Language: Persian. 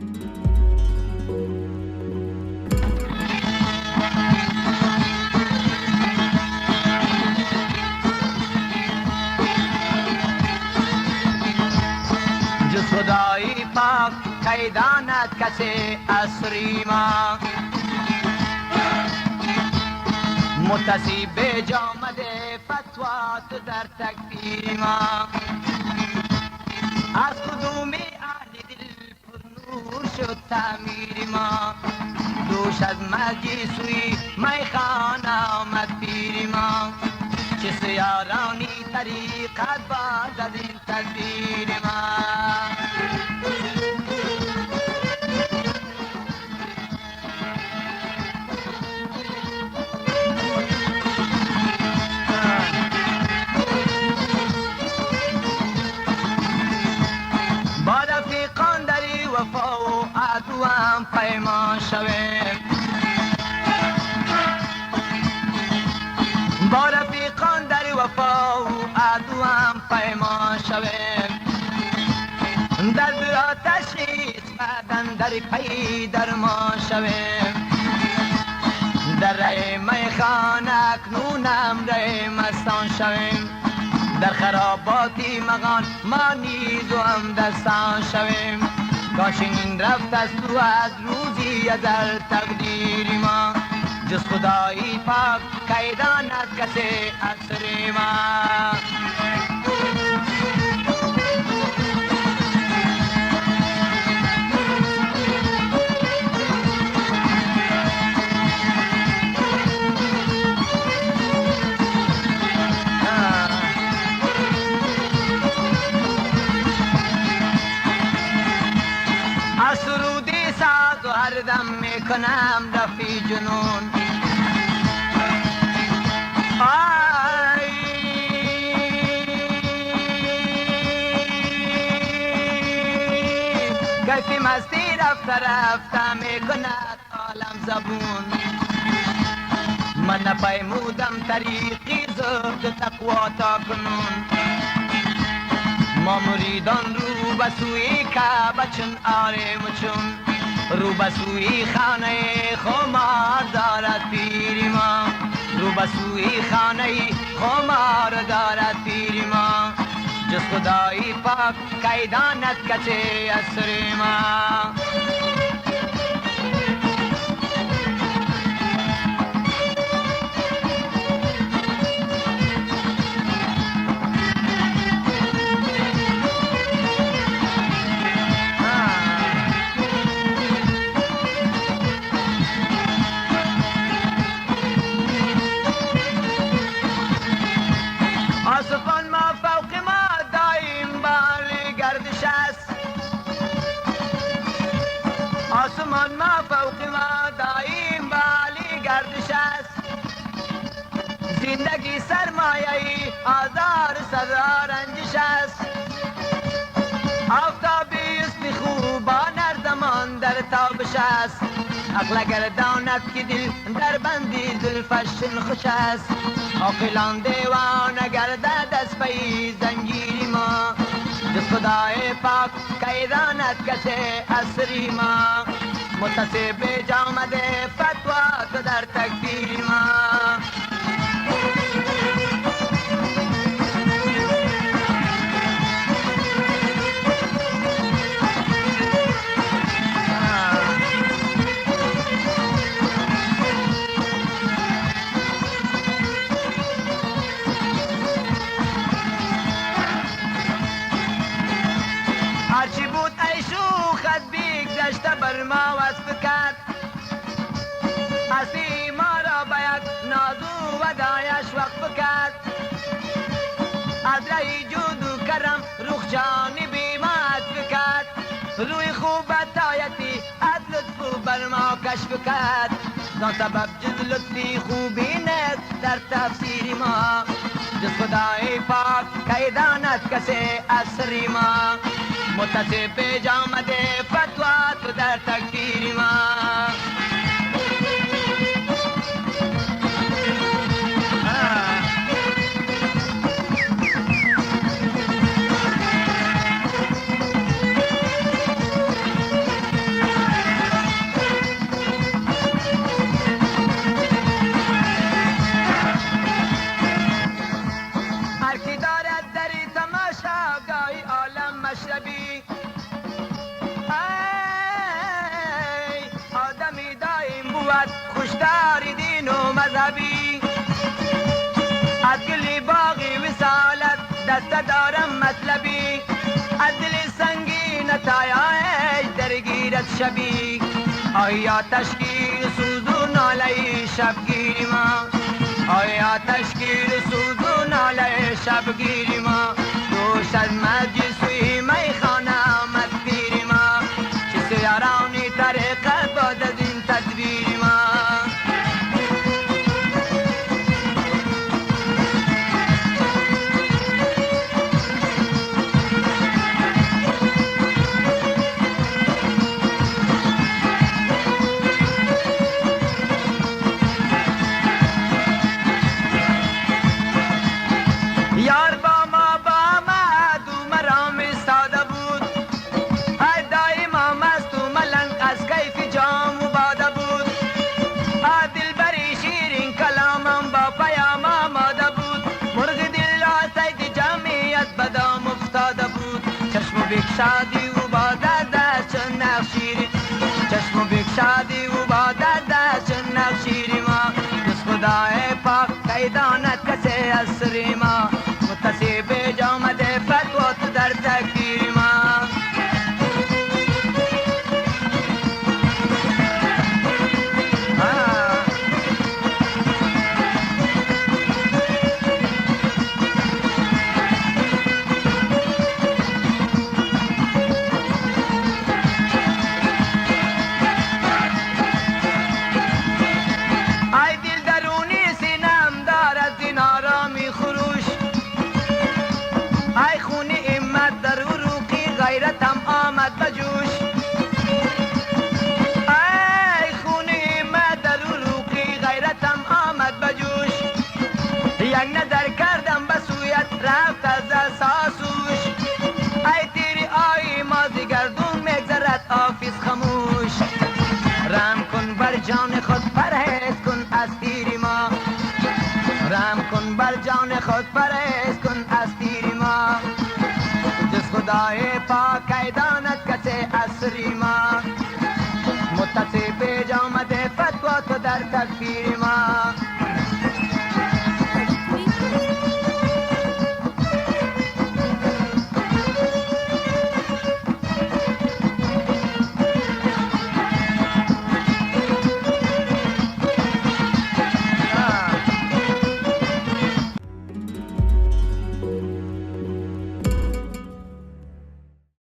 جز خدای پاک کی داند کسی اسری ما، متصیب به جامده فتوات در تکفیر ما. از کدوم اهل دل پر نور شد تعمیر ما، دوش از مسجد سوی میخانه آمد پیر ما. چه سیارانی طریقت باز از این تدبیر ما. با رفیقان دری وفا و عدوم پیمان شویم، با رفیقان در وفا و عدوم پیمان شویم. در برا تشخیص بعدن در پی درمان شویم. در ره میخانه اکنونم ره مستان شویم. در خراباتی مغان ما نیز و هم دستان شویم. کاشین رفت از تو از روزی در تقدیر ما، جز خدای پاک کی داند کسی اسری ما. از سرودی ساز و هر دم میکنم رفی جنون. کیفی مستی رفته رفته میکند عالم زبون. من نپیمودم طریقی زهد تقوا تا کنون. ما مریدان رو به سوی کعبه چون آریم چون، رو به سوی خانه خمار دارد پیر ما. رو به سوی خانه خمار دارد پیر ما، جز خدای پاک کی داند کسی اسری ما. آسمان ما فوق ما دایم بال گردش است. آسمان ما فوق ما دایم بال گردش است. زندگی سرمایه آزار سزا رنجش است. آفتابی اسم خوبان هر زمان در تابش است. عقل اگر داند که دل در بندی زلفش خوش است. عاقلان دیوانه گردد از پی زنجیر ما، جز خدای پاک کی داند کسی اسری ما. متصیب جامده فتوات در تکفیر ما. هرچی بود ای شوخت بگذشته بر ما وصف کرد. هستی ما را به یک نازو ودایش وقف کرد. از رای جود و کرم رخ جانبی ما عطف کرد. روی خوبت آیتی از لطف بر ما کشف کرد. زان سبب جز لطفی خوبی نیست در تفسیر ما، جز خدای پاک کی داند کسی اسری ما. متصیب جامده فتوات در تکفیر ما. بود خوشتر دین و مذهبی، از گل باغی وسالت دست دارم مطلبی، از دل سنگین تایش درگیرت شبی، آیا تشکیل سوز و ناله شبگیری ما، آیا تشکیل سوز و ناله شبگیری ما، دوش از مجلسوی میخانه آمد پیری ما، چه سیارانی طریقت باد از این تدبیری ما. یار با ما آمد و مرام ساده بود، ای دایما مست و ملنگ از کیف جام و باده بود، دلبری شیرین کلامم با پیام آماده بود، مرغ دل را صید جمعیت بدام افتاده بود، چشم بگشادی و باده دست چون نقشیری، چشم بگشادی و باده دست چون نقشیری ما، جز خدای پاک کی داند کسی از سری ما، متصیب جامده فتوات در تکبیر ما. ای دل درونی سینم دارد این آرامی خروش، ای خون امت در عروقی غیرتم آمد بجوش، ای خون امت در عروقی غیرتم آمد بجوش، یک نظر کردم به سویت رفت از اساسوش، ای تیری آی ما گردون میگذرد آفیس خموش، رحم کن بر جان خود پرهیز کن از تیری ما، رحم کن بر جان خود پرهیز کن از تیری ما، جز خدای